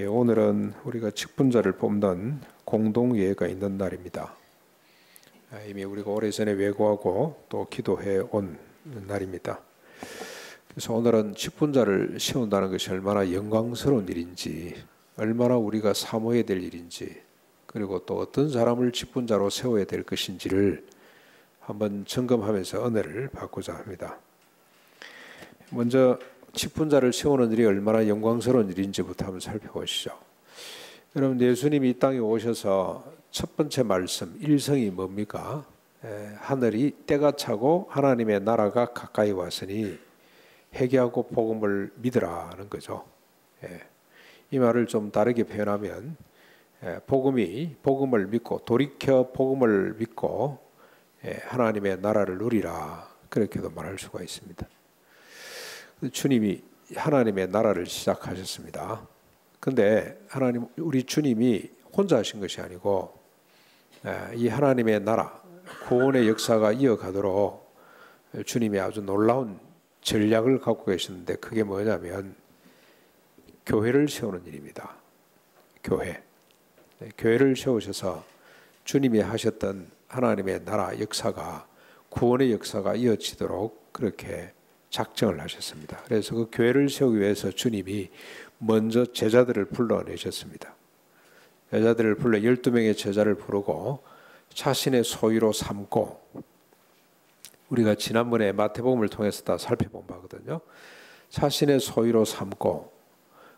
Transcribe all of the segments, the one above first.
오늘은 우리가 직분자를 뽑는 공동예회가 있는 날입니다. 이미 우리가 오래전에 외고하고 또 기도해 온 날입니다. 그래서 오늘은 직분자를 세운다는 것이 얼마나 영광스러운 일인지, 얼마나 우리가 사모해야 될 일인지, 그리고 또 어떤 사람을 직분자로 세워야 될 것인지를 한번 점검하면서 은혜를 받고자 합니다. 먼저 직분자를 세우는 일이 얼마나 영광스러운 일인지부터 한번 살펴보시죠. 여러분, 예수님이 이 땅에 오셔서 첫 번째 말씀, 일성이 뭡니까? 하늘이 때가 차고 하나님의 나라가 가까이 왔으니 회개하고 복음을 믿으라는 거죠. 이 말을 좀 다르게 표현하면 복음을 믿고 돌이켜 복음을 믿고 하나님의 나라를 누리라, 그렇게도 말할 수가 있습니다. 주님이 하나님의 나라를 시작하셨습니다. 근데 우리 주님이 혼자 하신 것이 아니고 이 하나님의 나라, 구원의 역사가 이어가도록 주님이 아주 놀라운 전략을 갖고 계시는데, 그게 뭐냐면 교회를 세우는 일입니다. 교회를 세우셔서 주님이 하셨던 하나님의 나라 역사가, 구원의 역사가 이어지도록 그렇게 작정을 하셨습니다. 그래서 그 교회를 세우기 위해서 주님이 먼저 제자들을 불러내셨습니다. 제자들을 불러 12명의 제자를 부르고 자신의 소유로 삼고, 우리가 지난번에 마태복음을 통해서 다 살펴본 바거든요. 자신의 소유로 삼고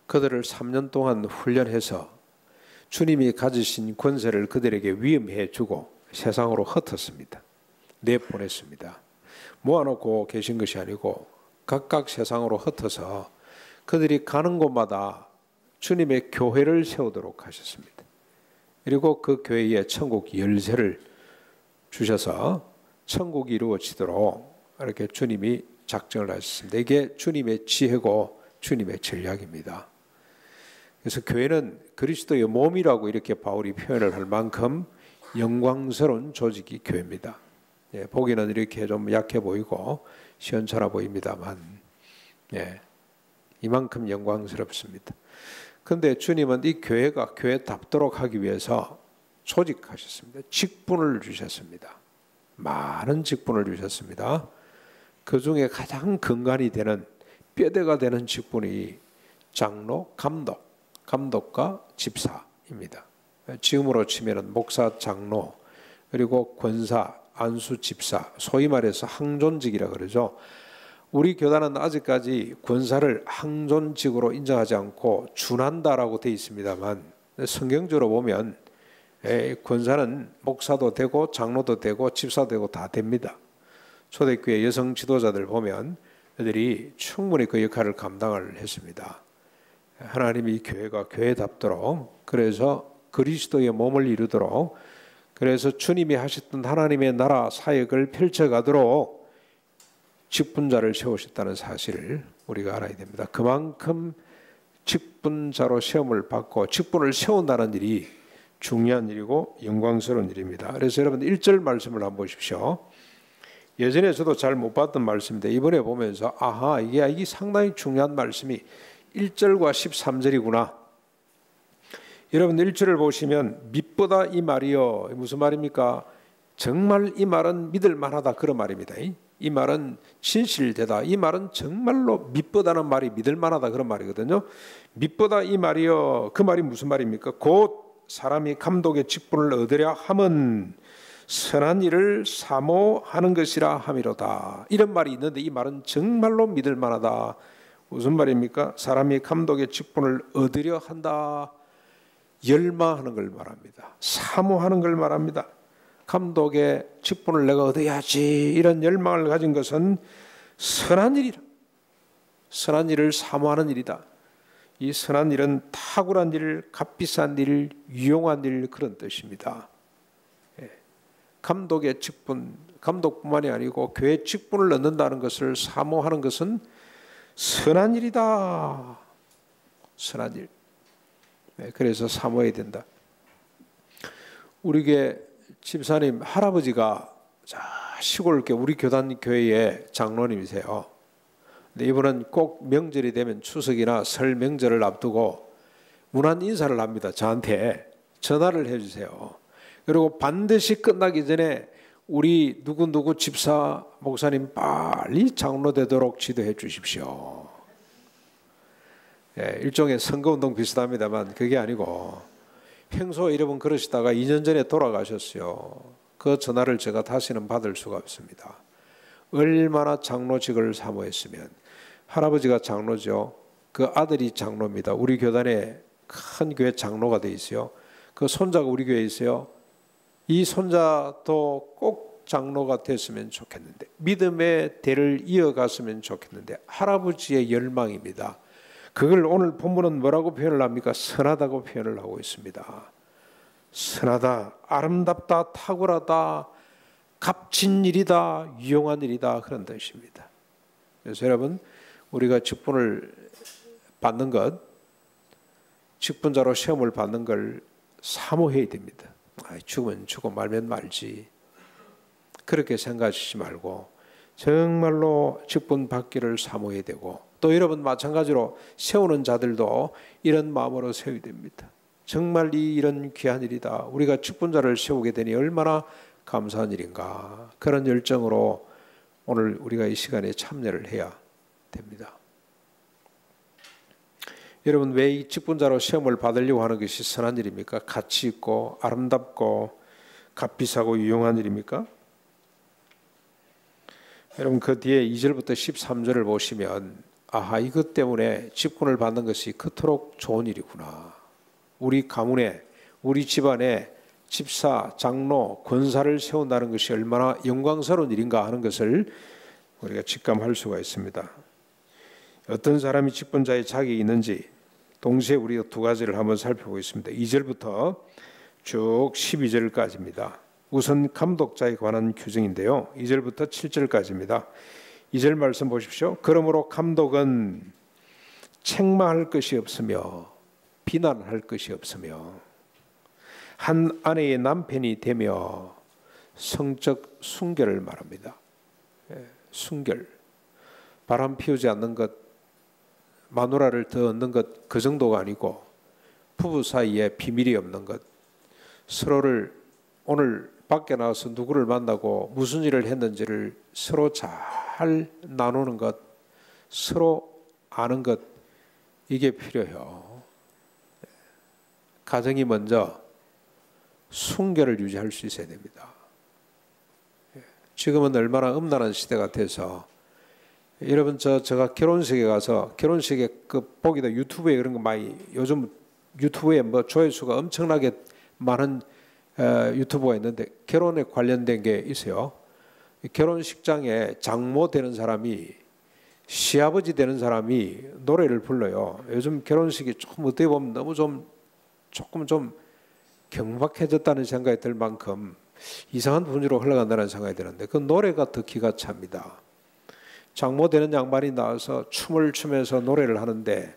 그들을 3년 동안 훈련해서 주님이 가지신 권세를 그들에게 위임해 주고 세상으로 흩었습니다. 내보냈습니다. 모아놓고 계신 것이 아니고 각각 세상으로 흩어서 그들이 가는 곳마다 주님의 교회를 세우도록 하셨습니다. 그리고 그 교회에 천국 열쇠를 주셔서 천국이 이루어지도록 이렇게 주님이 작정을 하셨습니다. 이게 주님의 지혜고 주님의 전략입니다. 그래서 교회는 그리스도의 몸이라고 이렇게 바울이 표현을 할 만큼 영광스러운 조직이 교회입니다. 보기는 이렇게 좀 약해 보이고 시원찮아 보입니다만 이만큼 영광스럽습니다. 그런데 주님은 이 교회가 교회답도록 하기 위해서 조직하셨습니다. 직분을 주셨습니다. 많은 직분을 주셨습니다. 그 중에 가장 근간이 되는, 뼈대가 되는 직분이 장로, 감독과 집사입니다. 지금으로 치면 목사, 장로, 그리고 권사, 안수, 집사, 소위 말해서 항존직이라 그러죠. 우리 교단은 아직까지 권사를 항존직으로 인정하지 않고 준한다라고 되어 있습니다만, 성경적으로 보면 권사는 목사도 되고 장로도 되고 집사도 되고 다 됩니다. 초대교회 여성 지도자들 보면 그들이 충분히 그 역할을 감당을 했습니다. 하나님이 교회가 교회답도록, 그래서 그리스도의 몸을 이루도록, 그래서 주님이 하셨던 하나님의 나라 사역을 펼쳐가도록 직분자를 세우셨다는 사실을 우리가 알아야 됩니다. 그만큼 직분자로 시험을 받고 직분을 세운다는 일이 중요한 일이고 영광스러운 일입니다. 그래서 여러분 1절 말씀을 한번 보십시오. 예전에 저도 잘 못 봤던 말씀인데 이번에 보면서 이게 상당히 중요한 말씀이 1절과 13절이구나. 여러분 1절을 보시면 믿보다 이 말이요, 무슨 말입니까? 정말 이 말은 믿을 만하다, 그런 말입니다. 이 말은 진실되다, 이 말은 정말로 믿보다는 말이 믿을 만하다, 그런 말이거든요. 믿보다 이 말이요, 그 말이 무슨 말입니까? 곧 사람이 감독의 직분을 얻으려 함은 선한 일을 사모하는 것이라 함이로다, 이런 말이 있는데 이 말은 정말로 믿을 만하다. 무슨 말입니까? 사람이 감독의 직분을 얻으려 한다, 열망하는 걸 말합니다. 사모하는 걸 말합니다. 감독의 직분을 내가 얻어야지, 이런 열망을 가진 것은 선한 일이라. 선한 일을 사모하는 일이다. 이 선한 일은 탁월한 일, 값비싼 일, 유용한 일, 그런 뜻입니다. 감독의 직분, 감독뿐만이 아니고 교회 직분을 얻는다는 것을 사모하는 것은 선한 일이다. 선한 일. 그래서 사모해야 된다. 우리 교회 집사님 할아버지가 시골 우리 교단 교회의 장로님이세요. 근데 이분은 꼭 명절이 되면 추석이나 설 명절을 앞두고 문안 인사를 합니다. 저한테 전화를 해주세요. 그리고 반드시 끝나기 전에 우리 누구누구 집사 목사님 빨리 장로 되도록 지도해 주십시오. 예, 일종의 선거운동 비슷합니다만 그게 아니고 평소 여러 번 그러시다가 2년 전에 돌아가셨어요. 그 전화를 제가 다시는 받을 수가 없습니다. 얼마나 장로직을 사모했으면. 할아버지가 장로죠. 그 아들이 장로입니다. 우리 교단에 큰 교회 장로가 돼 있어요. 그 손자가 우리 교회에 있어요. 이 손자도 꼭 장로가 됐으면 좋겠는데, 믿음의 대를 이어갔으면 좋겠는데, 할아버지의 열망입니다. 그걸 오늘 본문은 뭐라고 표현을 합니까? 선하다고 표현을 하고 있습니다. 선하다, 아름답다, 탁월하다, 값진 일이다, 유용한 일이다, 그런 뜻입니다. 그래서 여러분, 우리가 직분을 받는 것, 직분자로 시험을 받는 걸 사모해야 됩니다. 죽으면 죽고 말면 말지, 그렇게 생각하시지 말고 정말로 직분 받기를 사모해야 되고, 또 여러분 마찬가지로 세우는 자들도 이런 마음으로 세워야 됩니다. 정말 이런 귀한 일이다, 우리가 직분자를 세우게 되니 얼마나 감사한 일인가, 그런 열정으로 오늘 우리가 이 시간에 참여를 해야 됩니다. 여러분, 왜 이 직분자로 시험을 받으려고 하는 것이 선한 일입니까? 가치 있고 아름답고 값비싸고 유용한 일입니까? 여러분, 그 뒤에 2절부터 13절을 보시면 아하, 이것 때문에 직분을 받는 것이 그토록 좋은 일이구나. 우리 가문에, 우리 집안에 집사, 장로, 권사를 세운다는 것이 얼마나 영광스러운 일인가 하는 것을 우리가 직감할 수가 있습니다. 어떤 사람이 직분자의 자격이 있는지 동시에 우리가 두 가지를 한번 살펴보겠습니다. 2절부터 쭉 12절까지입니다. 우선 감독자에 관한 규정인데요. 2절부터 7절까지입니다. 2절 말씀 보십시오. 그러므로 감독은 책망할 것이 없으며 비난할 것이 없으며 한 아내의 남편이 되며 성적 순결을 말합니다. 순결, 바람 피우지 않는 것, 마누라를 더 얻는 것, 그 정도가 아니고 부부 사이에 비밀이 없는 것, 서로를 오늘 밖에 나와서 누구를 만나고 무슨 일을 했는지를 서로 잘 나누는 것, 서로 아는 것, 이게 필요해요. 가정이 먼저 순결을 유지할 수 있어야 됩니다. 지금은 얼마나 음란한 시대 같아서, 여러분 제가 결혼식에 가서, 결혼식에 그 보기도 유튜브에 그런 거 많이, 요즘 유튜브에 뭐 조회수가 엄청나게 많은 유튜버가 있는데 결혼에 관련된 게 있어요. 결혼식장에 장모 되는 사람이, 시아버지 되는 사람이 노래를 불러요. 요즘 결혼식이 조금 어떻게 보면 너무 조금 좀 경박해졌다는 생각이 들 만큼 이상한 분위기로 흘러간다는 생각이 드는데, 그 노래가 더 기가 찹니다. 장모 되는 양반이 나와서 춤을 추면서 노래를 하는데,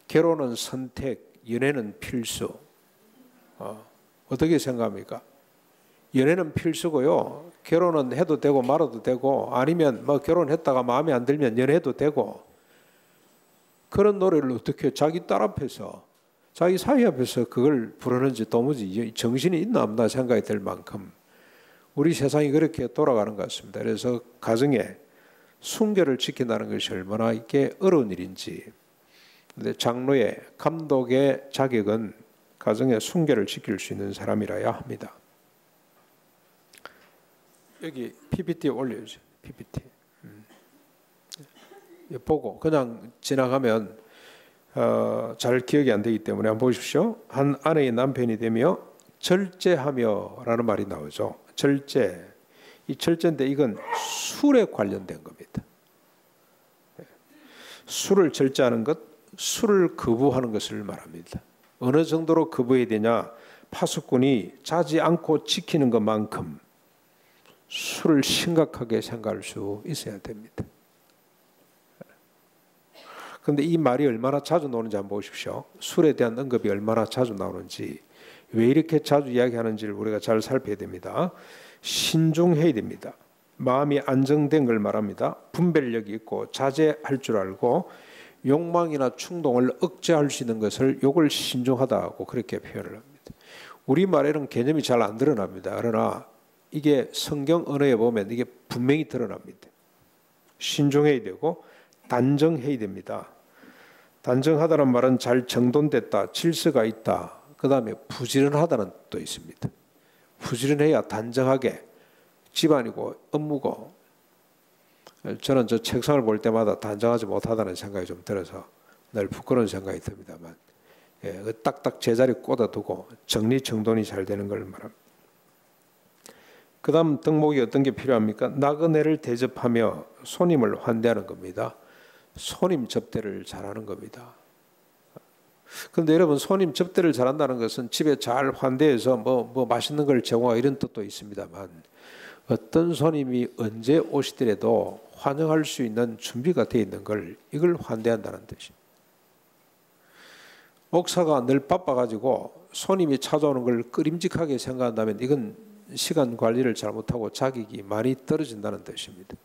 결혼은 선택, 연애는 필수. 어떻게 생각합니까? 연애는 필수고요. 결혼은 해도 되고 말아도 되고, 아니면 뭐 결혼했다가 마음에 안 들면 연애해도 되고, 그런 노래를 어떻게 자기 딸 앞에서, 자기 사위 앞에서 그걸 부르는지 도무지 정신이 있나 없나 생각이 들 만큼 우리 세상이 그렇게 돌아가는 것 같습니다. 그래서 가정에 순결을 지킨다는 것이 얼마나 이게 어려운 일인지. 근데 장로의, 감독의 자격은 가정의 순결을 지킬 수 있는 사람이라야 합니다. 여기 PPT 올려주세요. PPT. 보고 그냥 지나가면 잘 기억이 안 되기 때문에 한번 보십시오. 한 아내의 남편이 되며 절제하며라는 말이 나오죠. 절제. 이 절제인데 이건 술에 관련된 겁니다. 술을 절제하는 것, 술을 거부하는 것을 말합니다. 어느 정도로 거부해야 되냐? 파수꾼이 자지 않고 지키는 것만큼 술을 심각하게 생각할 수 있어야 됩니다. 그런데 이 말이 얼마나 자주 나오는지 한번 보십시오. 술에 대한 언급이 얼마나 자주 나오는지, 왜 이렇게 자주 이야기하는지를 우리가 잘 살펴야 됩니다. 신중해야 됩니다. 마음이 안정된 걸 말합니다. 분별력이 있고 자제할 줄 알고 욕망이나 충동을 억제할 수 있는 것을 요걸 신중하다고 그렇게 표현을 합니다. 우리말에는 개념이 잘 안 드러납니다. 그러나 이게 성경 언어에 보면 이게 분명히 드러납니다. 신중해야 되고 단정해야 됩니다. 단정하다는 말은 잘 정돈됐다, 질서가 있다. 그 다음에 부지런하다는 뜻도 있습니다. 부지런해야 단정하게 집안이고 업무고. 저는 저 책상을 볼 때마다 단정하지 못하다는 생각이 좀 들어서 늘 부끄러운 생각이 듭니다만, 딱딱 제자리 꽂아두고 정리정돈이 잘 되는 걸 말합니다. 그 다음 덕목이 어떤 게 필요합니까? 나그네를 대접하며 손님을 환대하는 겁니다. 손님 접대를 잘하는 겁니다. 그런데 여러분, 손님 접대를 잘한다는 것은 집에 잘 환대해서 뭐 맛있는 걸 제공하고 이런 뜻도 있습니다만, 어떤 손님이 언제 오시더라도 환영할 수 있는 준비가 되어 있는 걸, 이걸 환대한다는 뜻입니다. 목사가 늘 바빠가지고 손님이 찾아오는 걸 끄림직하게 생각한다면 이건 시간 관리를 잘못하고 자격이 많이 떨어진다는 뜻입니다.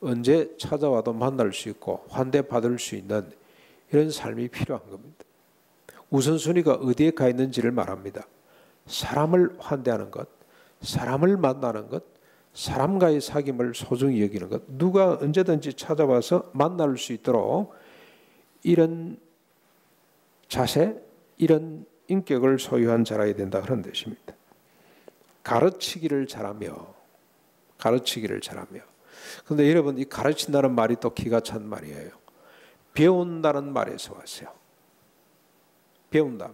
언제 찾아와도 만날 수 있고 환대받을 수 있는 이런 삶이 필요한 겁니다. 우선순위가 어디에 가 있는지를 말합니다. 사람을 환대하는 것, 사람을 만나는 것, 사람과의 사귐을 소중히 여기는 것, 누가 언제든지 찾아와서 만날 수 있도록 이런 자세, 이런 인격을 소유한 자라야 된다, 그런 뜻입니다. 가르치기를 잘하며. 그런데 여러분, 이 가르친다는 말이 또 기가 찬 말이에요. 배운다는 말에서 왔어요. 배운다.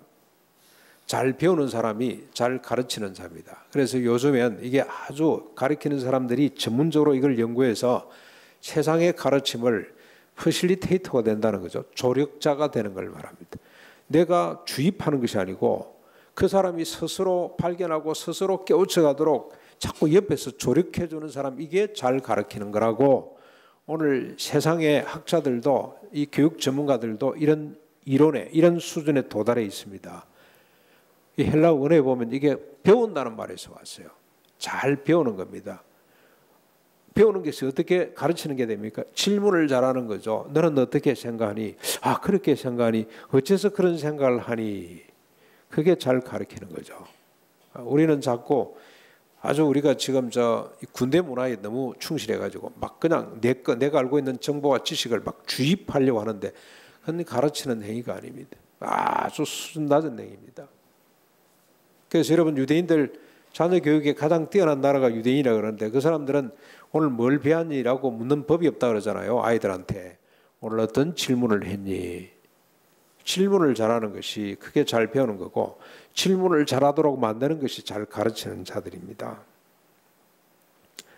잘 배우는 사람이 잘 가르치는 사람이다. 그래서 요즘엔 이게 아주 가르치는 사람들이 전문적으로 이걸 연구해서 세상의 가르침을 퍼실리테이터가 된다는 거죠. 조력자가 되는 걸 말합니다. 내가 주입하는 것이 아니고 그 사람이 스스로 발견하고 스스로 깨우쳐가도록 자꾸 옆에서 조력해주는 사람, 이게 잘 가르치는 거라고 오늘 세상의 학자들도, 이 교육 전문가들도 이런 이론에, 이런 수준에 도달해 있습니다. 이 헬라 원어에 보면 이게 배운다는 말에서 왔어요. 잘 배우는 겁니다. 배우는 것이 어떻게 가르치는 게 됩니까? 질문을 잘하는 거죠. 너는 어떻게 생각하니? 아, 그렇게 생각하니? 어째서 그런 생각을 하니? 그게 잘 가르치는 거죠. 우리는 자꾸 아주 우리가 지금 저 군대 문화에 너무 충실해가지고 막 그냥 내가 알고 있는 정보와 지식을 막 주입하려고 하는데, 그건 가르치는 행위가 아닙니다. 아주 수준 낮은 행위입니다. 그래서 여러분, 유대인들 자녀 교육에 가장 뛰어난 나라가 유대인이라고 그러는데, 그 사람들은 오늘 뭘 배웠니라고 묻는 법이 없다 그러잖아요. 아이들한테 오늘 어떤 질문을 했니? 질문을 잘하는 것이 그게 잘 배우는 거고, 질문을 잘하도록 만드는 것이 잘 가르치는 자들입니다.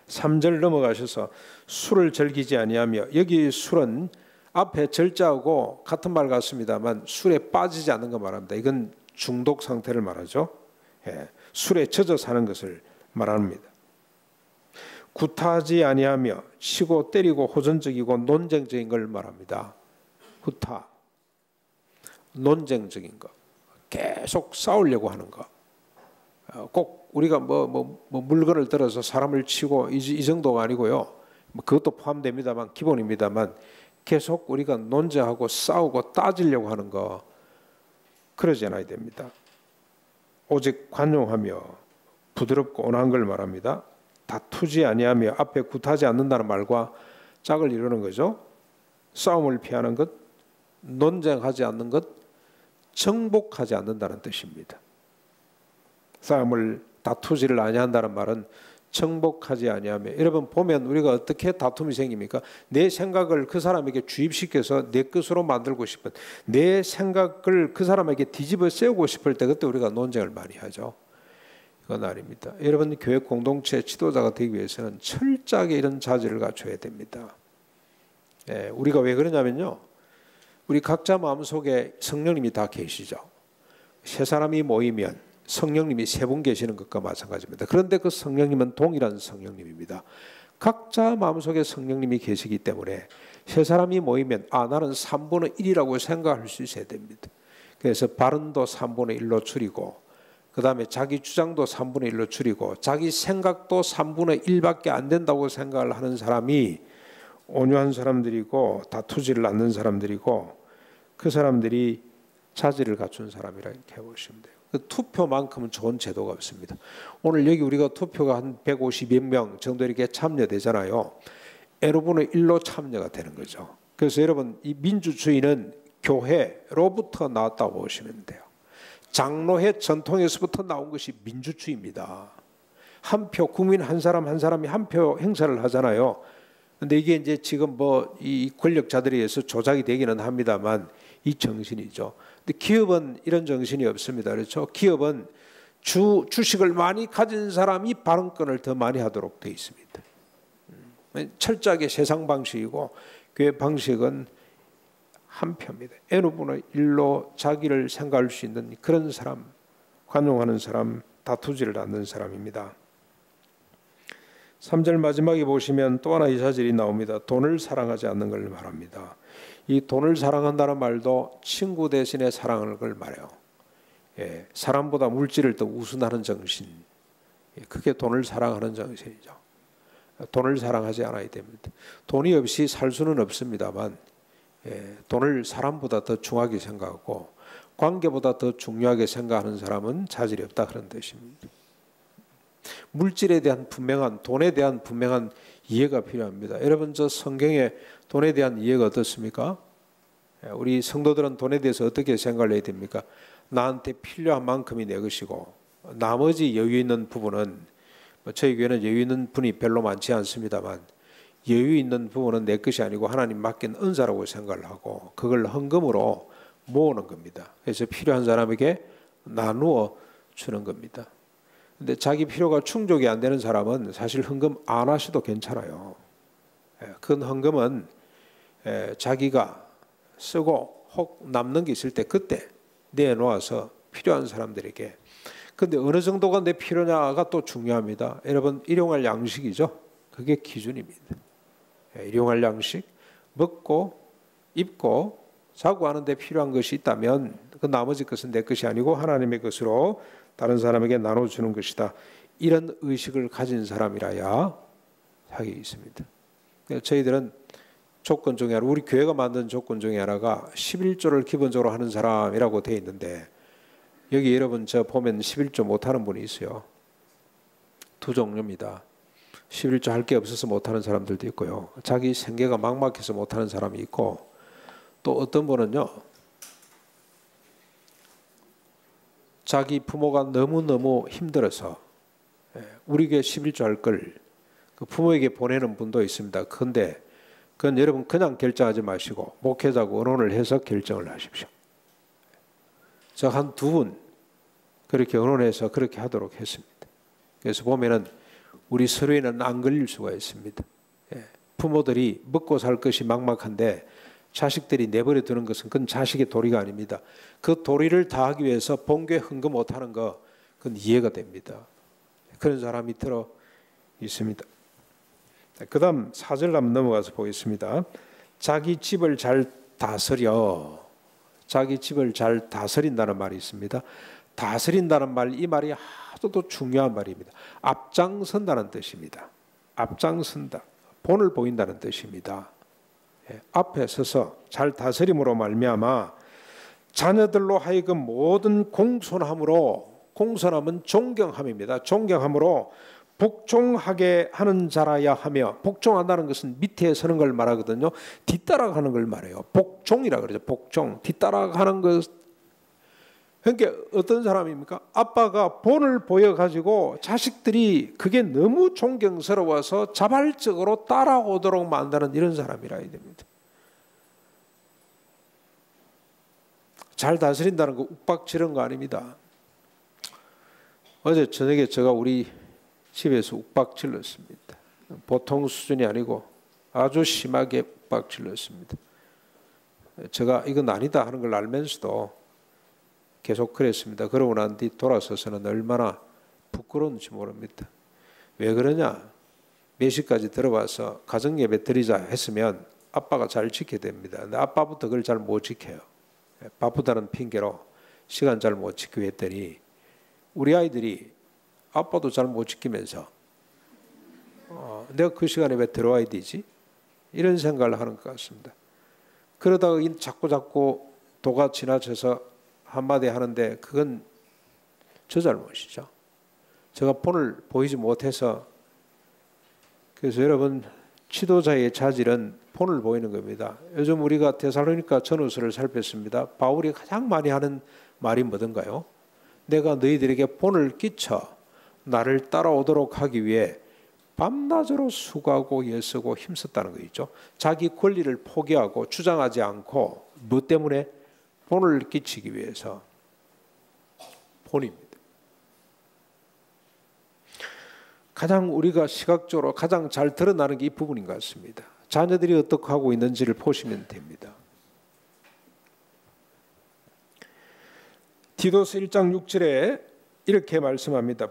3절 넘어가셔서 술을 즐기지 아니하며, 여기 술은 앞에 절자하고 같은 말 같습니다만 술에 빠지지 않는 거 말합니다. 이건 중독 상태를 말하죠. 술에 젖어 사는 것을 말합니다. 구타하지 아니하며, 치고 때리고 호전적이고 논쟁적인 걸 말합니다. 구타, 논쟁적인 거, 계속 싸우려고 하는 거. 꼭 우리가 뭐 물건을 들어서 사람을 치고 이 정도가 아니고요. 그것도 포함됩니다만, 기본입니다만, 계속 우리가 논쟁하고 싸우고 따지려고 하는 거, 그러지 않아야 됩니다. 오직 관용하며 부드럽고 온화한 걸 말합니다. 다투지 아니하며, 앞에 굿하지 않는다는 말과 짝을 이루는 거죠. 싸움을 피하는 것, 논쟁하지 않는 것, 정복하지 않는다는 뜻입니다. 싸움을 다투지를 아니한다는 말은 정복하지 아니하며, 여러분 보면 우리가 어떻게 다툼이 생깁니까? 내 생각을 그 사람에게 주입시켜서 내 것으로 만들고 싶은, 내 생각을 그 사람에게 뒤집어 세우고 싶을 때 그때 우리가 논쟁을 많이 하죠. 그건 아닙니다. 여러분, 교회 공동체 지도자가 되기 위해서는 철저하게 이런 자질을 갖춰야 됩니다. 우리가 왜 그러냐면요, 우리 각자 마음속에 성령님이 다 계시죠. 세 사람이 모이면 성령님이 세 분 계시는 것과 마찬가지입니다. 그런데 그 성령님은 동일한 성령님입니다. 각자 마음속에 성령님이 계시기 때문에 세 사람이 모이면 나는 3분의 1이라고 생각할 수 있어야 됩니다. 그래서 발언도 3분의 1로 줄이고, 그 다음에 자기 주장도 3분의 1로 줄이고, 자기 생각도 3분의 1밖에 안 된다고 생각을 하는 사람이 온유한 사람들이고 다투지를 않는 사람들이고 그 사람들이 자질을 갖춘 사람이라 이렇게 보시면 돼요. 그 투표만큼은 좋은 제도가 없습니다. 오늘 여기 우리가 투표가 한 150명 정도 이렇게 참여되잖아요. n분의 1로 참여가 되는 거죠. 그래서 여러분 이 민주주의는 교회로부터 나왔다고 보시면 돼요. 장로회 전통에서부터 나온 것이 민주주의입니다. 한 표, 국민 한 사람 한 사람이 한 표 행사를 하잖아요. 근데 이게 이제 지금 뭐 이 권력자들에 의해서 조작이 되기는 합니다만 이 정신이죠. 근데 기업은 이런 정신이 없습니다. 그렇죠? 기업은 주식을 많이 가진 사람이 발언권을 더 많이 하도록 되어 있습니다. 철저하게 세상 방식이고 교회 방식은 한 표입니다. n분의 1로 자기를 생각할 수 있는 그런 사람, 관용하는 사람, 다투지를 않는 사람입니다. 3절 마지막에 보시면 또 하나의 사절이 나옵니다. 돈을 사랑하지 않는 걸 말합니다. 이 돈을 사랑한다는 말도 친구 대신에 사랑하는 걸 말해요. 사람보다 물질을 더 우선하는 정신, 그게 돈을 사랑하는 정신이죠. 돈을 사랑하지 않아야 됩니다. 돈이 없이 살 수는 없습니다만 돈을 사람보다 더 중하게 생각하고 관계보다 더 중요하게 생각하는 사람은 자질이 없다 그런 뜻입니다. 물질에 대한 분명한, 돈에 대한 분명한 이해가 필요합니다. 여러분 저 성경에 돈에 대한 이해가 어떻습니까? 우리 성도들은 돈에 대해서 어떻게 생각을 해야 됩니까? 나한테 필요한 만큼이 내 것이고 나머지 여유 있는 부분은 저희 교회는 여유 있는 분이 별로 많지 않습니다만 여유 있는 부분은 내 것이 아니고 하나님 맡긴 은사라고 생각을 하고 그걸 헌금으로 모으는 겁니다. 그래서 필요한 사람에게 나누어 주는 겁니다. 근데 자기 필요가 충족이 안 되는 사람은 사실 헌금 안 하셔도 괜찮아요. 큰 헌금은 자기가 쓰고 혹 남는 게 있을 때 그때 내놓아서 필요한 사람들에게. 근데 어느 정도가 내 필요냐가 또 중요합니다. 여러분 일용할 양식이죠. 그게 기준입니다. 일용할 양식, 먹고 입고 자고 하는데 필요한 것이 있다면 그 나머지 것은 내 것이 아니고 하나님의 것으로 다른 사람에게 나눠주는 것이다. 이런 의식을 가진 사람이라야 사기 있습니다. 저희들은 조건 중에 하나, 우리 교회가 만든 조건 중에 하나가 11조를 기본적으로 하는 사람이라고 되어 있는데 여기 여러분 저 보면 11조 못하는 분이 있어요. 두 종류입니다. 11조 할 게 없어서 못하는 사람들도 있고요. 자기 생계가 막막해서 못하는 사람이 있고 또 어떤 분은요. 자기 부모가 너무너무 힘들어서 우리 교회 11조 할 걸 그 부모에게 보내는 분도 있습니다. 그런데 그건 여러분 그냥 결정하지 마시고 목회자고 의논을 해서 결정을 하십시오. 저 한 두 분 그렇게 의논해서 그렇게 하도록 했습니다. 그래서 보면은 우리 서로에는 안 걸릴 수가 있습니다. 부모들이 먹고 살 것이 막막한데 자식들이 내버려 두는 것은 그건 자식의 도리가 아닙니다. 그 도리를 다하기 위해서 본교회 헌금 못하는 거 그건 이해가 됩니다. 그런 사람이 들어 있습니다. 그 다음 4절 한번 넘어가서 보겠습니다. 자기 집을 잘 다스려. 자기 집을 잘 다스린다는 말이 있습니다. 다스린다는 말, 이 말이 아주 중요한 말입니다. 앞장선다는 뜻입니다. 앞장선다. 본을 보인다는 뜻입니다. 앞에 서서 잘 다스림으로 말미암아 자녀들로 하여금 모든 공손함은 존경함입니다. 존경함으로 복종하게 하는 자라야 하며, 복종한다는 것은 밑에 서는 걸 말하거든요. 뒤따라가는 걸 말해요. 복종이라 그러죠. 복종, 뒤따라가는 것. 그러니까 어떤 사람입니까? 아빠가 본을 보여가지고 자식들이 그게 너무 존경스러워서 자발적으로 따라오도록 만드는 이런 사람이라 해야 됩니다. 잘 다스린다는 거 욱박지른 거 아닙니다. 어제 저녁에 제가 우리 집에서 욱박질렀습니다. 보통 수준이 아니고 아주 심하게 욱박질렀습니다. 제가 이건 아니다 하는 걸 알면서도 계속 그랬습니다. 그러고 난 뒤 돌아서서는 얼마나 부끄러운지 모릅니다. 왜 그러냐? 몇 시까지 들어와서 가정예배 드리자 했으면 아빠가 잘 지켜야 됩니다. 근데 아빠부터 그걸 잘 못 지켜요. 바쁘다는 핑계로 시간 잘 못 지키고 했더니 우리 아이들이 아빠도 잘 못 지키면서 내가 그 시간에 왜 들어와야 되지? 이런 생각을 하는 것 같습니다. 그러다가 자꾸 도가 지나쳐서 한마디 하는데 그건 저 잘못이죠. 제가 본을 보이지 못해서. 그래서 여러분, 지도자의 자질은 본을 보이는 겁니다. 요즘 우리가 데살로니가 전후서를 살폈습니다. 바울이 가장 많이 하는 말이 뭐던가요? 내가 너희들에게 본을 끼쳐 나를 따라오도록 하기 위해 밤낮으로 수고하고 애쓰고 힘썼다는 거 있죠. 자기 권리를 포기하고 주장하지 않고 뭐 때문에? 본을 끼치기 위해서. 본입니다. 가장 우리가 시각적으로 가장 잘 드러나는 게 이 부분인 것 같습니다. 자녀들이 어떻게 하고 있는지를 보시면 됩니다. 디도서 1장 6절에 이렇게 말씀합니다.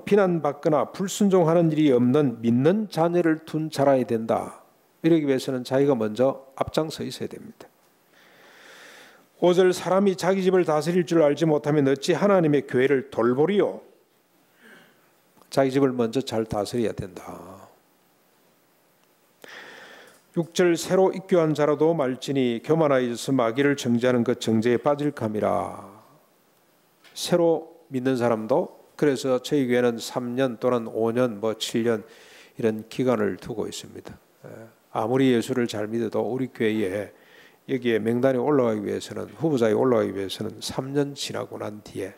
비난받거나 불순종하는 일이 없는 믿는 자녀를 둔 자라야 된다. 이러기 위해서는 자기가 먼저 앞장서 있어야 됩니다. 5절, 사람이 자기 집을 다스릴 줄 알지 못하면 어찌 하나님의 교회를 돌보리요. 자기 집을 먼저 잘 다스려야 된다. 6절, 새로 입교한 자라도 말지니 교만하여서 마귀를 정죄하는 것 정죄에 빠질감이라. 새로 믿는 사람도, 그래서 저희 교회는 3년 또는 5년 7년 이런 기간을 두고 있습니다. 아무리 예수를 잘 믿어도 우리 교회에 여기에 명단에 올라가기 위해서는, 후보자에 올라가기 위해서는 3년 지나고 난 뒤에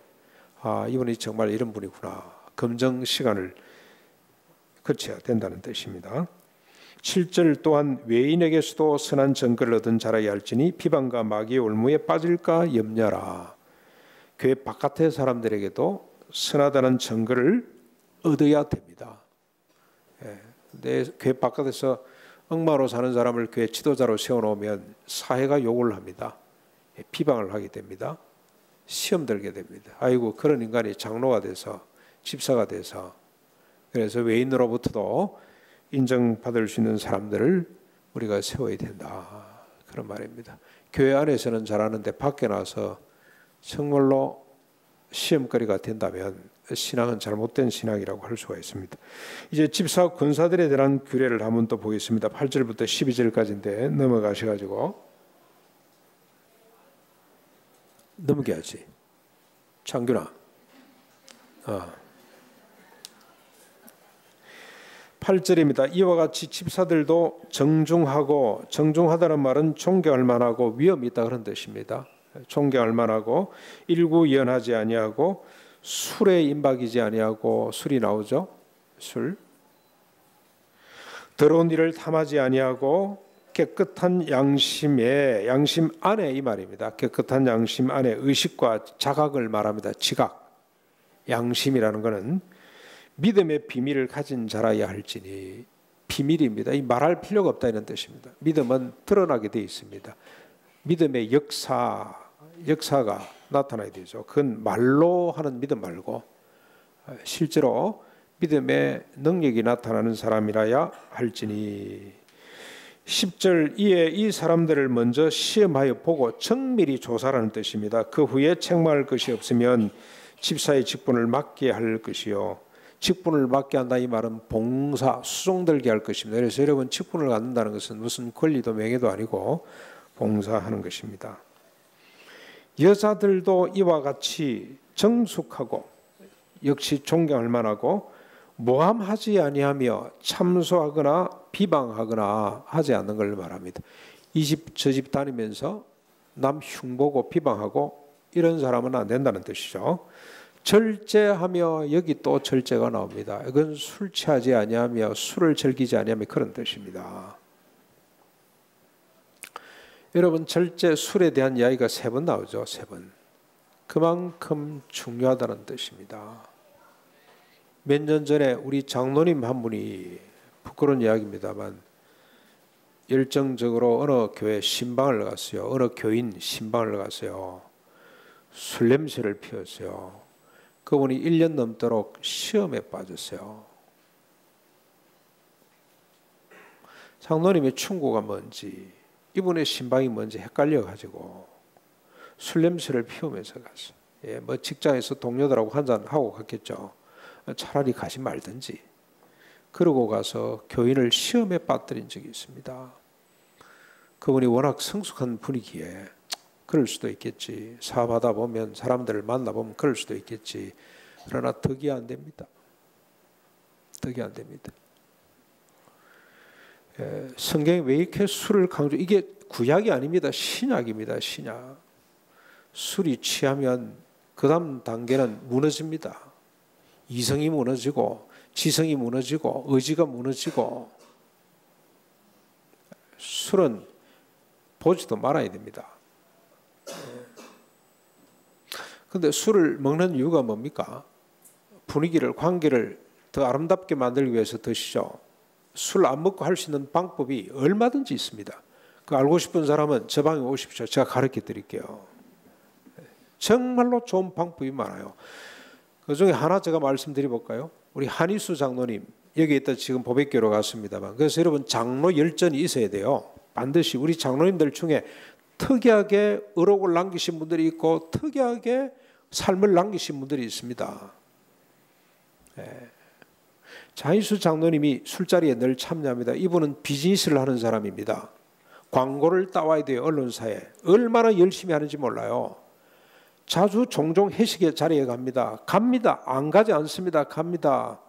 이분이 정말 이런 분이구나, 검증 시간을 거쳐야 된다는 뜻입니다. 7절, 또한 외인에게서도 선한 증거를 얻은 자라야 할지니 비방과 마귀의 올무에 빠질까 염려라. 교회 바깥의 사람들에게도 선하다는 증거를 얻어야 됩니다. 내 교회 바깥에서 엉마로 사는 사람을 교회 지도자로 세워놓으면 사회가 욕을 합니다. 비방을 하게 됩니다. 시험 들게 됩니다. 아이고, 그런 인간이 장로가 돼서, 집사가 돼서. 그래서 외인으로부터도 인정받을 수 있는 사람들을 우리가 세워야 된다, 그런 말입니다. 교회 안에서는 잘하는데 밖에 나서 정말로 시험거리가 된다면 신앙은 잘못된 신앙이라고 할 수가 있습니다. 이제 집사 권사들에 대한 규례를 한번 또 보겠습니다. 8절부터 12절까지인데 넘어가셔가지고 넘겨야지. 창균아. 8절입니다. 이와 같이 집사들도 정중하고, 정중하다는 말은 존경할 만하고 위험이 있다 그런 뜻입니다. 존경할 만하고, 일구연하지 아니하고, 술에 임박이지 아니하고, 술이 나오죠. 술. 더러운 일을 탐하지 아니하고, 깨끗한 양심에, 양심 안에, 이 말입니다. 깨끗한 양심 안에 의식과 자각을 말합니다. 지각. 양심이라는 것은 믿음의 비밀을 가진 자라야 할지니, 비밀입니다. 이 말할 필요가 없다 이런 뜻입니다. 믿음은 드러나게 되어 있습니다. 믿음의 역사가 나타나야 되죠. 그건 말로 하는 믿음 말고 실제로 믿음의 능력이 나타나는 사람이라야 할지니. 10절, 이에 이 사람들을 먼저 시험하여 보고 정밀히 조사라는 뜻입니다. 그 후에 책망할 것이 없으면 집사의 직분을 맡게 할 것이요. 직분을 맡게 한다, 이 말은 봉사, 수종들게 할 것입니다. 그래서 여러분, 직분을 갖는다는 것은 무슨 권리도 명예도 아니고 봉사하는 것입니다. 여자들도 이와 같이 정숙하고 역시 존경할 만하고 모함하지 아니하며 참소하거나 비방하거나 하지 않는 걸 말합니다. 이 집 저 집 다니면서 남 흉보고 비방하고 이런 사람은 안 된다는 뜻이죠. 절제하며, 여기 또 절제가 나옵니다. 이건 술 취하지 아니하며 술을 즐기지 아니하며 그런 뜻입니다. 여러분, 절제, 술에 대한 이야기가 3번 나오죠. 3번. 그만큼 중요하다는 뜻입니다. 몇 년 전에 우리 장로님 한 분이, 부끄러운 이야기입니다만, 열정적으로 어느 교회 신방을 갔어요. 어느 교인 신방을 갔어요. 술 냄새를 피웠어요. 그분이 1년 넘도록 시험에 빠졌어요. 장로님의 충고가 뭔지, 이분의 신방이 뭔지 헷갈려가지고 술 냄새를 피우면서 갔어요. 뭐 직장에서 동료들하고 한잔하고 갔겠죠. 차라리 가지 말든지. 그러고 가서 교인을 시험에 빠뜨린 적이 있습니다. 그분이 워낙 성숙한 분이기에 그럴 수도 있겠지. 사업하다 보면 사람들을 만나보면 그럴 수도 있겠지. 그러나 덕이 안 됩니다. 덕이 안 됩니다. 성경이 왜 이렇게 술을 강조? 이게 구약이 아닙니다. 신약입니다. 신약. 술이 취하면 그 다음 단계는 무너집니다. 이성이 무너지고 지성이 무너지고 의지가 무너지고 술은 보지도 말아야 됩니다. 그런데 술을 먹는 이유가 뭡니까? 분위기를, 관계를 더 아름답게 만들기 위해서 드시죠. 술 안 먹고 할 수 있는 방법이 얼마든지 있습니다. 그 알고 싶은 사람은 저 방에 오십시오. 제가 가르쳐 드릴게요. 정말로 좋은 방법이 많아요. 그 중에 하나 제가 말씀드려볼까요? 우리 한희수 장로님, 여기 있다 지금 보백교로 갔습니다만, 그래서 여러분 장로 열전이 있어야 돼요. 반드시 우리 장로님들 중에 특이하게 의록을 남기신 분들이 있고 특이하게 삶을 남기신 분들이 있습니다. 한희수 장로님이 술자리에 늘 참여합니다. 이분은 비즈니스를 하는 사람입니다. 광고를 따와야 돼요. 언론사에. 얼마나 열심히 하는지 몰라요. 자주 종종 회식의 자리에 갑니다. 안 가지 않습니다. 갑니다.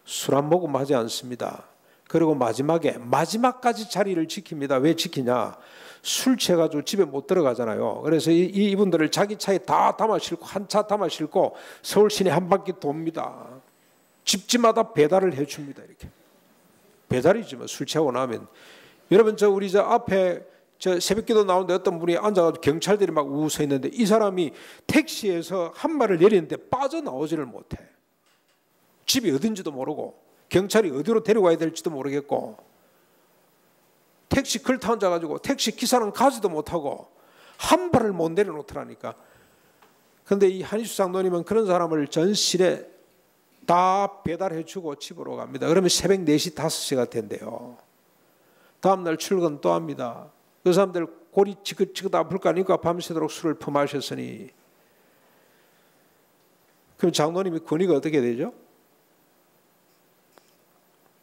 술 안 먹으면 하지 않습니다. 그리고 마지막까지 자리를 지킵니다. 왜 지키냐? 술 취해가지고 집에 못 들어가잖아요. 그래서 이분들을 자기 차에 다 담아 싣고 한 차 담아 싣고 서울 시내 한 바퀴 돕니다. 집집마다 배달을 해줍니다. 이렇게 배달이지 뭐. 술 취하고 나면 여러분 우리 앞에 새벽기도 나오는데 어떤 분이 앉아가지고 경찰들이 막 웃어 있는데 이 사람이 택시에서 한 발을 내리는데 빠져나오지를 못해. 집이 어딘지도 모르고 경찰이 어디로 데려가야 될지도 모르겠고 택시 걸터 앉아가지고 택시 기사는 가지도 못하고 한 발을 못 내려놓더라니까. 그런데 이 한희수 장로님은 그런 사람을 전실에 다 배달해주고 집으로 갑니다. 그러면 새벽 4시, 5시가 된대요. 다음날 출근 또 합니다. 그 사람들 골이 지긋지긋 아플 거 아니까 밤새도록 술을 퍼마셨으니 그럼 장로님이 권위가 어떻게 되죠?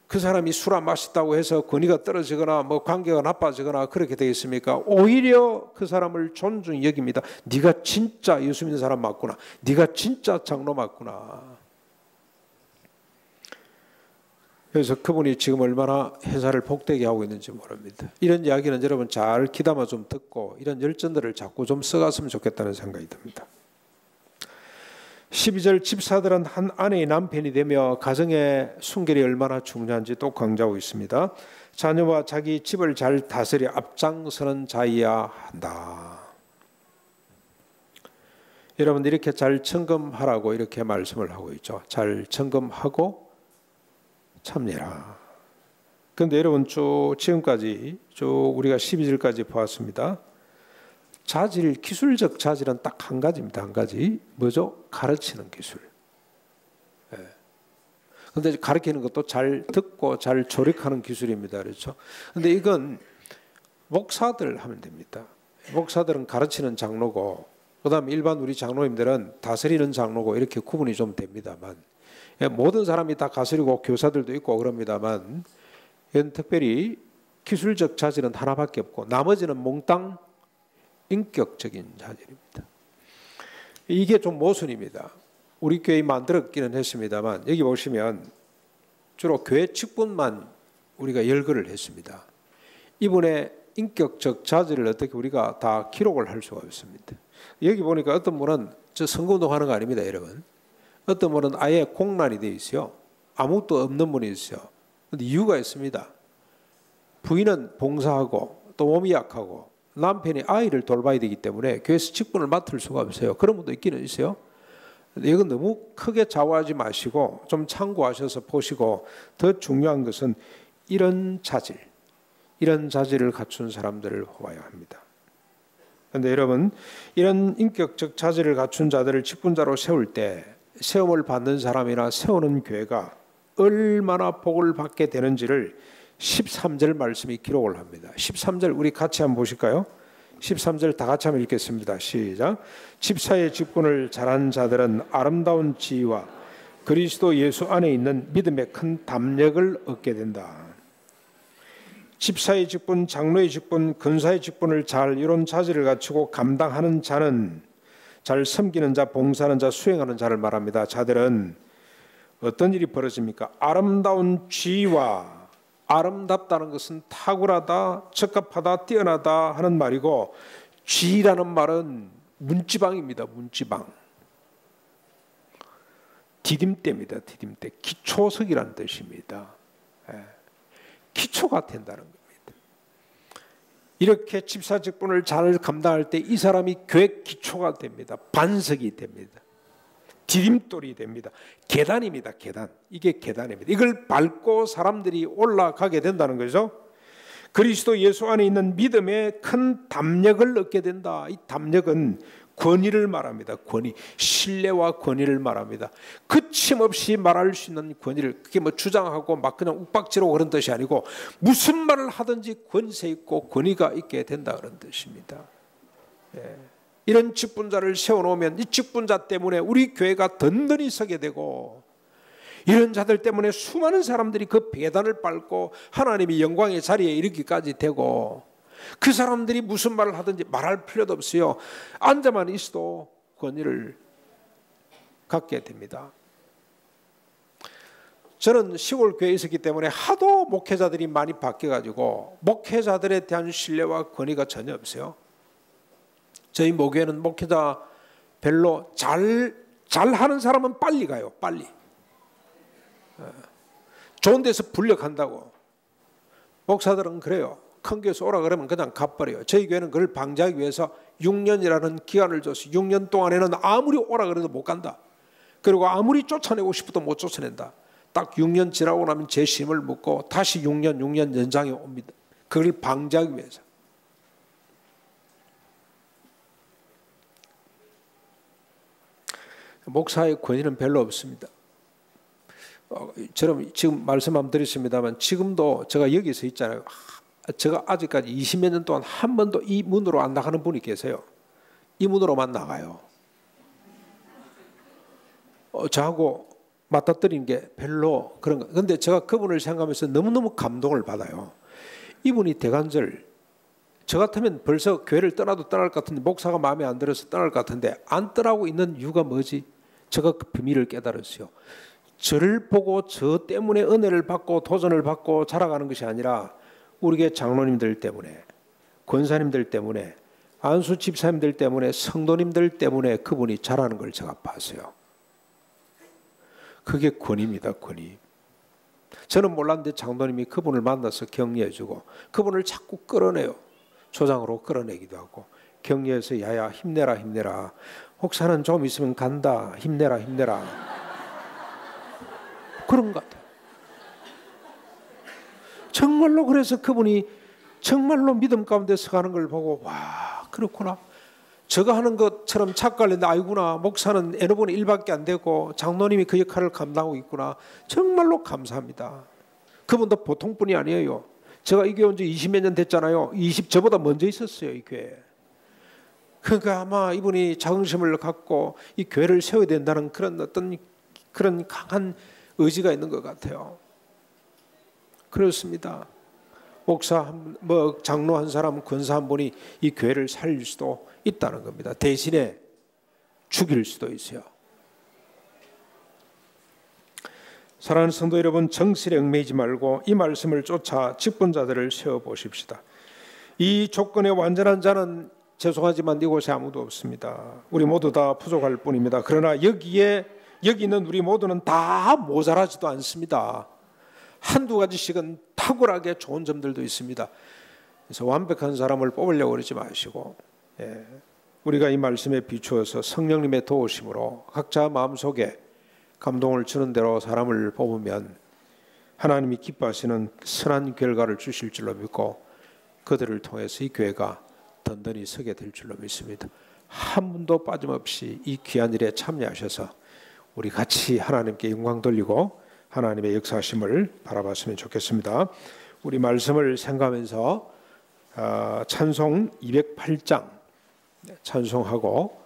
그 사람이 술 안 마셨다고 해서 권위가 떨어지거나 뭐 관계가 나빠지거나 그렇게 되겠습니까? 오히려 그 사람을 존중히 여깁니다. 네가 진짜 예수 믿는 사람 맞구나. 네가 진짜 장로 맞구나. 그래서 그분이 지금 얼마나 회사를 복되게 하고 있는지 모릅니다. 이런 이야기는 여러분 잘 귀담아 좀 듣고 이런 열전들을 자꾸 좀 써갔으면 좋겠다는 생각이 듭니다. 12절 집사들은 한 아내의 남편이 되며 가정의 순결이 얼마나 중요한지 또 강조하고 있습니다. 자녀와 자기 집을 잘 다스려 앞장서는 자이야 한다. 여러분 이렇게 잘 점검하라고 이렇게 말씀을 하고 있죠. 잘 점검하고 참여라. 그런데 여러분 지금까지 우리가 12절까지 보았습니다. 자질, 기술적 자질은 딱 한 가지입니다. 한 가지. 뭐죠? 가르치는 기술. 그런데 가르치는 것도 잘 듣고 잘 조력하는 기술입니다. 그렇죠? 그런데 이건 목사들 하면 됩니다. 목사들은 가르치는 장로고 그 다음에 일반 우리 장로님들은 다스리는 장로고 이렇게 구분이 좀 됩니다만 모든 사람이 다 다스리고 교사들도 있고 그럽니다만 특별히 기술적 자질은 하나밖에 없고 나머지는 몽땅 인격적인 자질입니다. 이게 좀 모순입니다. 우리 교회 만들었기는 했습니다만 여기 보시면 주로 교회 측분만 우리가 열거를 했습니다. 이분의 인격적 자질을 어떻게 우리가 다 기록을 할 수가 없습니다. 여기 보니까 어떤 분은 선거운동 하는 거 아닙니다. 여러분. 어떤 분은 아예 공란이 되어 있어요. 아무것도 없는 분이 있어요. 그런데 이유가 있습니다. 부인은 봉사하고 또 몸이 약하고 남편이 아이를 돌봐야 되기 때문에 교회에서 직분을 맡을 수가 없어요. 그런 분도 있기는 있어요. 근데 이건 너무 크게 좌우하지 마시고 좀 참고하셔서 보시고 더 중요한 것은 이런 자질을 갖춘 사람들을 뽑아야 합니다. 그런데 여러분 이런 인격적 자질을 갖춘 자들을 직분자로 세울 때 세움을 받는 사람이나 세우는 교회가 얼마나 복을 받게 되는지를 13절 말씀이 기록을 합니다. 13절 우리 같이 한번 보실까요? 13절 다 같이 한번 읽겠습니다. 시작. 집사의 직분을 잘한 자들은 아름다운 지위와 그리스도 예수 안에 있는 믿음의 큰 담력을 얻게 된다. 집사의 직분, 장로의 직분, 근사의 직분을 잘 이룬 자질을 갖추고 감당하는 자는, 잘 섬기는 자, 봉사하는 자, 수행하는 자를 말합니다. 자들은 어떤 일이 벌어집니까? 아름다운 지위와, 아름답다는 것은 탁월하다, 적합하다, 뛰어나다 하는 말이고, 지위라는 말은 문지방입니다. 문지방. 디딤대입니다. 디딤대. 기초석이라는 뜻입니다. 기초가 된다는 겁니다. 이렇게 집사 직분을 잘 감당할 때 이 사람이 교회 기초가 됩니다. 반석이 됩니다. 디딤돌이 됩니다. 계단입니다. 계단. 이게 계단입니다. 이걸 밟고 사람들이 올라가게 된다는 거죠. 그리스도 예수 안에 있는 믿음의 큰 담력을 얻게 된다. 이 담력은 권위를 말합니다. 권위, 신뢰와 권위를 말합니다. 거침없이 말할 수 있는 권위를, 그게 뭐 주장하고 막 그냥 욱박지르고 그런 뜻이 아니고 무슨 말을 하든지 권세 있고 권위가 있게 된다 그런 뜻입니다. 이런 직분자를 세워놓으면 이 직분자 때문에 우리 교회가 든든히 서게 되고, 이런 자들 때문에 수많은 사람들이 그 배단을 밟고 하나님이 영광의 자리에 이르기까지 되고, 그 사람들이 무슨 말을 하든지 말할 필요도 없어요. 앉아만 있어도 권위를 갖게 됩니다. 저는 시골 교회에 있었기 때문에 하도 목회자들이 많이 바뀌어가지고 목회자들에 대한 신뢰와 권위가 전혀 없어요. 저희 모교회는 목회자 별로 잘하는 사람은 빨리 가요. 빨리. 좋은 데서 불력한다고. 목사들은 그래요. 큰 교회에서 오라 그러면 그냥 가버려요. 저희 교회는 그걸 방지하기 위해서 6년이라는 기간을 줬어요. 6년 동안에는 아무리 오라 그래도 못 간다. 그리고 아무리 쫓아내고 싶어도 못 쫓아낸다. 딱 6년 지나고 나면 재심을 묻고 다시 6년 연장이 옵니다. 그걸 방지하기 위해서. 목사의 권위는 별로 없습니다. 저는 지금 말씀 한번 드렸습니다만 지금도 제가 여기서 있잖아요. 제가 아직까지 20몇 년 동안 한 번도 이 문으로 안 나가는 분이 계세요. 이 문으로만 나가요. 저하고 맞닥뜨리는 게 별로 그런 거. 근데 제가 그분을 생각하면서 너무너무 감동을 받아요. 이분이 대간절, 저 같으면 벌써 교회를 떠나도 떠날 것 같은데, 목사가 마음에 안 들어서 떠날 것 같은데 안 떠나고 있는 이유가 뭐지? 제가 그 비밀을 깨달았어요. 저를 보고 저 때문에 은혜를 받고 도전을 받고 자라가는 것이 아니라 우리 교회 장로님들 때문에, 권사님들 때문에, 안수 집사님들 때문에, 성도님들 때문에 그분이 자라는 걸 제가 봤어요. 그게 권위입니다. 권위. 저는 몰랐는데 장로님이 그분을 만나서 격려해주고 그분을 자꾸 끌어내요. 조장으로 끌어내기도 하고 격려해서 야야 힘내라 힘내라. 혹사는 좀 있으면 간다. 힘내라 힘내라. 그런 것 같아요. 정말로 그래서 그분이 정말로 믿음 가운데 서가는 걸 보고 와 그렇구나. 저가 하는 것처럼 착각했는데 아이구나. 목사는 N분의 1밖에 안 되고 장로님이 그 역할을 감당하고 있구나. 정말로 감사합니다. 그분도 보통 분이 아니에요. 제가 이 교회 온 지 20몇 년 됐잖아요. 저보다 먼저 있었어요. 이 교회에. 그러니까 아마 이분이 자긍심을 갖고 이 교회를 세워야 된다는 그런 강한 의지가 있는 것 같아요. 그렇습니다. 목사, 장로 한 사람, 권사 한 분이 이 교회를 살릴 수도 있다는 겁니다. 대신에 죽일 수도 있어요. 사랑하는 성도 여러분, 정실에 얽매이지 말고 이 말씀을 쫓아 직분자들을 세워보십시다. 이 조건에 완전한 자는 죄송하지만 이곳에 아무도 없습니다. 우리 모두 다 부족할 뿐입니다. 그러나 여기 있는 우리 모두는 다 모자라지도 않습니다. 한두 가지씩은 탁월하게 좋은 점들도 있습니다. 그래서 완벽한 사람을 뽑으려고 그러지 마시고 우리가 이 말씀에 비추어서 성령님의 도우심으로 각자 마음속에 감동을 주는 대로 사람을 뽑으면 하나님이 기뻐하시는 선한 결과를 주실 줄로 믿고 그들을 통해서 이 교회가 든든히 서게 될 줄로 믿습니다. 한 분도 빠짐없이 이 귀한 일에 참여하셔서 우리 같이 하나님께 영광 돌리고 하나님의 역사하심을 바라봤으면 좋겠습니다. 우리 말씀을 생각하면서 찬송 208장 찬송하고